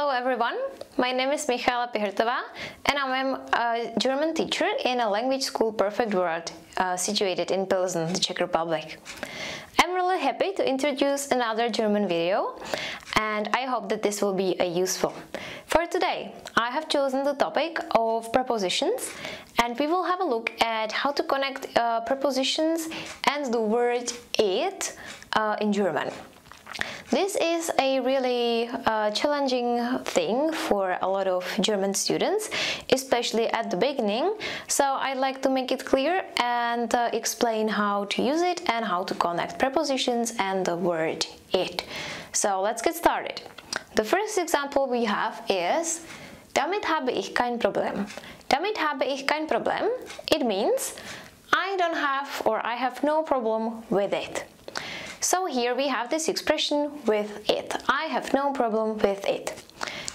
Hello everyone, my name is Michala Pihrtová and I am a German teacher in a language school Perfect World situated in Pilsen, the Czech Republic. I'm really happy to introduce another German video and I hope that this will be useful. For today, I have chosen the topic of prepositions and we will have a look at how to connect prepositions and the word it in German. This is a really challenging thing for a lot of German students, especially at the beginning, so I'd like to make it clear and explain how to use it and how to connect prepositions and the word it. So let's get started. The first example we have is Damit habe ich kein Problem. Damit habe ich kein Problem. It means I don't have or I have no problem with it. So here we have this expression with it. I have no problem with it.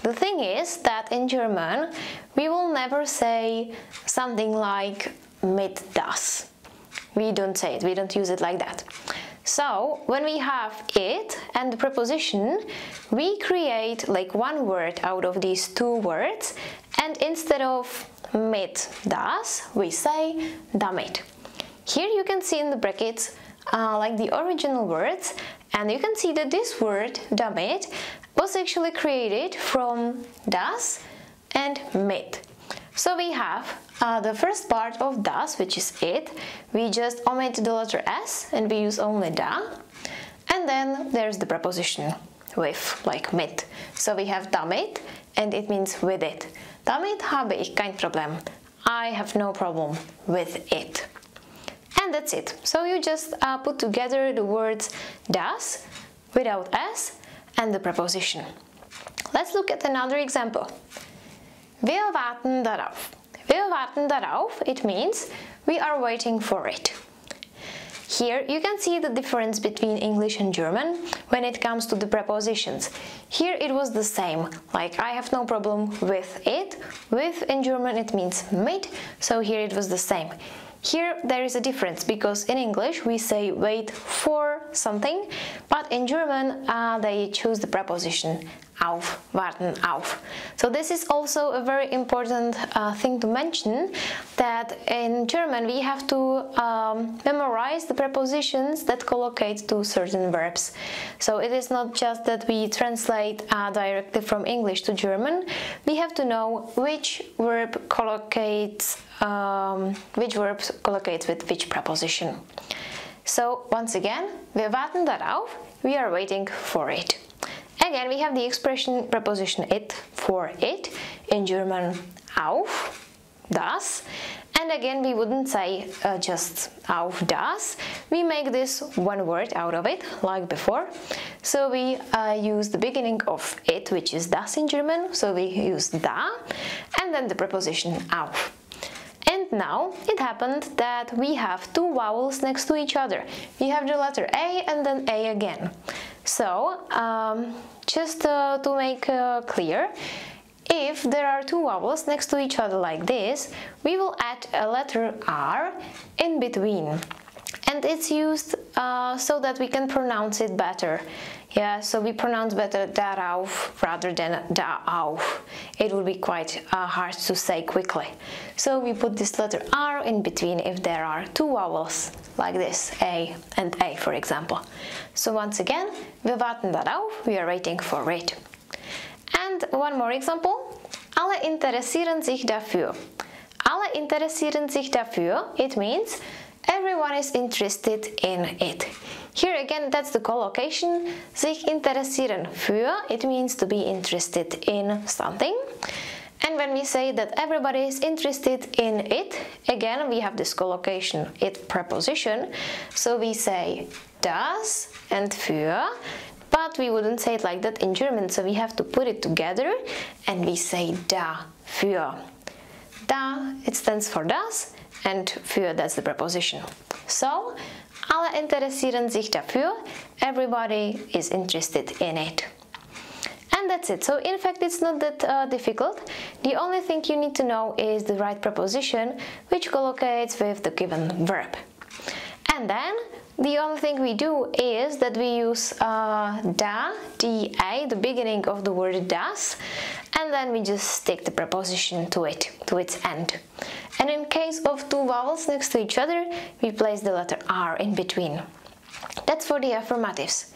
The thing is that in German we will never say something like mit das. We don't say it, we don't use it like that. So when we have it and the preposition, we create like one word out of these two words, and instead of mit das we say damit. Here you can see in the brackets like the original words, and you can see that this word damit was actually created from das and mit. So we have the first part of das, which is it. We just omit the letter s and we use only da, and then there's the preposition with, like mit. So we have damit and it means with it. Damit habe ich kein Problem. I have no problem with it. And that's it. So you just put together the words das without s and the preposition. Let's look at another example. Wir warten darauf. Wir warten darauf, it means we are waiting for it. Here you can see the difference between English and German when it comes to the prepositions. Here it was the same, like I have no problem with it. With in German it means mit, so here it was the same. Here there is a difference because in English we say wait for something, but in German they choose the preposition auf, warten auf. So this is also a very important thing to mention, that in German we have to memorize the prepositions that collocate to certain verbs. So it is not just that we translate directly from English to German, we have to know which verb collocates with which preposition. So once again, wir warten darauf, we are waiting for it. Again, we have the expression preposition it for it, in German auf, das, and again we wouldn't say just auf das, we make this one word out of it, like before. So we use the beginning of it, which is das in German, so we use da, and then the preposition auf. And now it happened that we have two vowels next to each other. We have the letter A and then A again. So, just to make clear, if there are two vowels next to each other like this, we will add a letter R in between. And it's used so that we can pronounce it better. Yeah, so we pronounce better darauf rather than daauf. It would be quite hard to say quickly. So we put this letter R in between if there are two vowels, like this, A and A, for example. So once again, wir warten darauf, we are waiting for it. And one more example. Alle interessieren sich dafür. Alle interessieren sich dafür, it means everyone is interested in it. Here again, that's the collocation, sich interessieren für, it means to be interested in something. And when we say that everybody is interested in it, again we have this collocation, it preposition, so we say das and für, but we wouldn't say it like that in German, so we have to put it together and we say dafür. Da, it stands for das, and für, that's the preposition. So, alle interessieren sich dafür, everybody is interested in it. And that's it. So in fact it's not that difficult. The only thing you need to know is the right preposition which collocates with the given verb. And then the only thing we do is that we use da, the beginning of the word das, and then we just stick the preposition to it, to its end. And in case of two vowels next to each other, we place the letter R in between. That's for the affirmatives.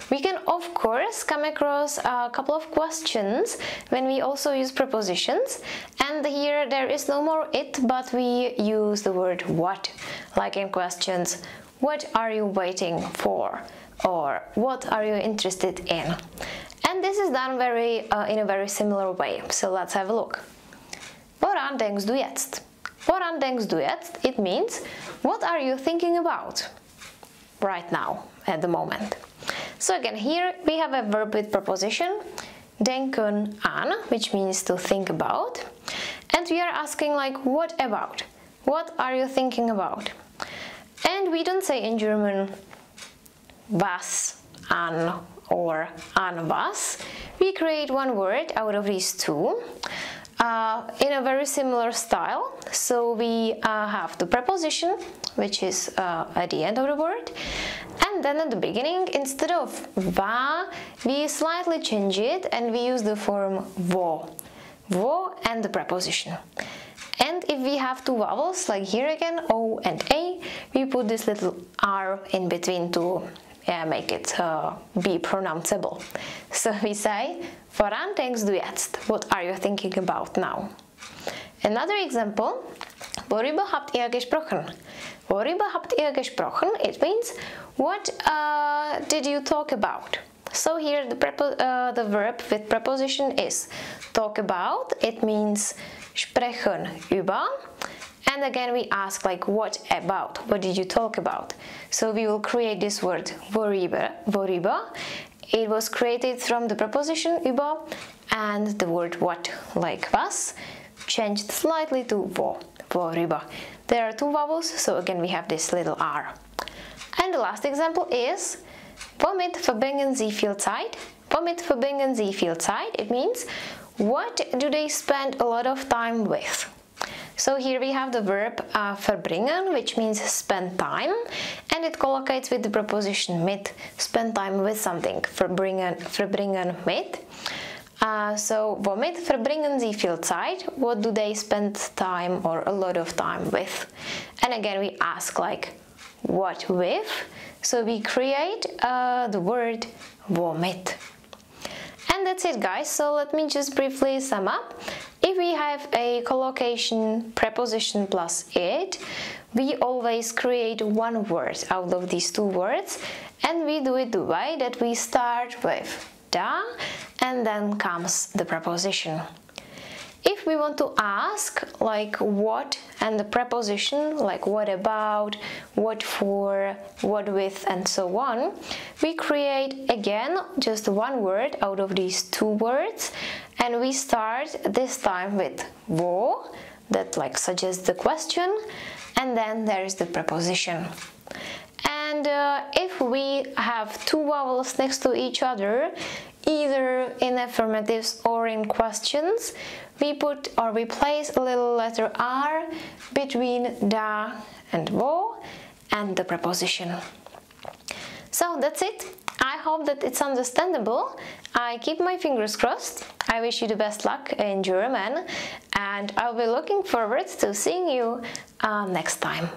We can of course come across a couple of questions when we also use prepositions, and here there is no more it, but we use the word what, like in questions, what are you waiting for, or what are you interested in? And this is done in a very similar way, so let's have a look. Woran denkst du jetzt? Woran denkst du jetzt? It means, what are you thinking about right now, at the moment? So again, here we have a verb with preposition, denken an, which means to think about, and we are asking like, what about? What are you thinking about? And we don't say in German was an or an was. We create one word out of these two in a very similar style. So we have the preposition, which is at the end of the word, and then at the beginning, instead of va, we slightly change it and we use the form vo. Vo and the preposition. And if we have two vowels, like here again, O and A, we put this little R in between to make it be pronounceable. So we say, woran denkst du jetzt? What are you thinking about now? Another example, worüber habt ihr gesprochen? Worüber habt ihr gesprochen? It means, what did you talk about? So here the verb with preposition is talk about. It means sprechen über. And again we ask like, what about? What did you talk about? So we will create this word worüber. It was created from the preposition über and the word what, like was, changed slightly to vo, worüber. There are two vowels, so again we have this little R. And the last example is, womit verbringen Sie viel Zeit? Womit verbringen Sie viel Zeit? It means, what do they spend a lot of time with? So here we have the verb verbringen, which means spend time, and it collocates with the preposition mit, spend time with something, verbringen mit. So womit verbringen Sie viel Zeit? What do they spend time or a lot of time with? And again we ask like, what with? So we create the word womit. And that's it, guys. So let me just briefly sum up. If we have a collocation preposition plus it, we always create one word out of these two words, and we do it the way that we start with da and then comes the preposition. If we want to ask like what and the preposition, like what about, what for, what with, and so on, we create again just one word out of these two words, and we start this time with wo, that like suggests the question, and then there's the preposition. And if we have two vowels next to each other, either in affirmatives or in questions, we put or we place a little letter R between da and vo and the preposition. So that's it. I hope that it's understandable. I keep my fingers crossed. I wish you the best luck in German, and I'll be looking forward to seeing you next time.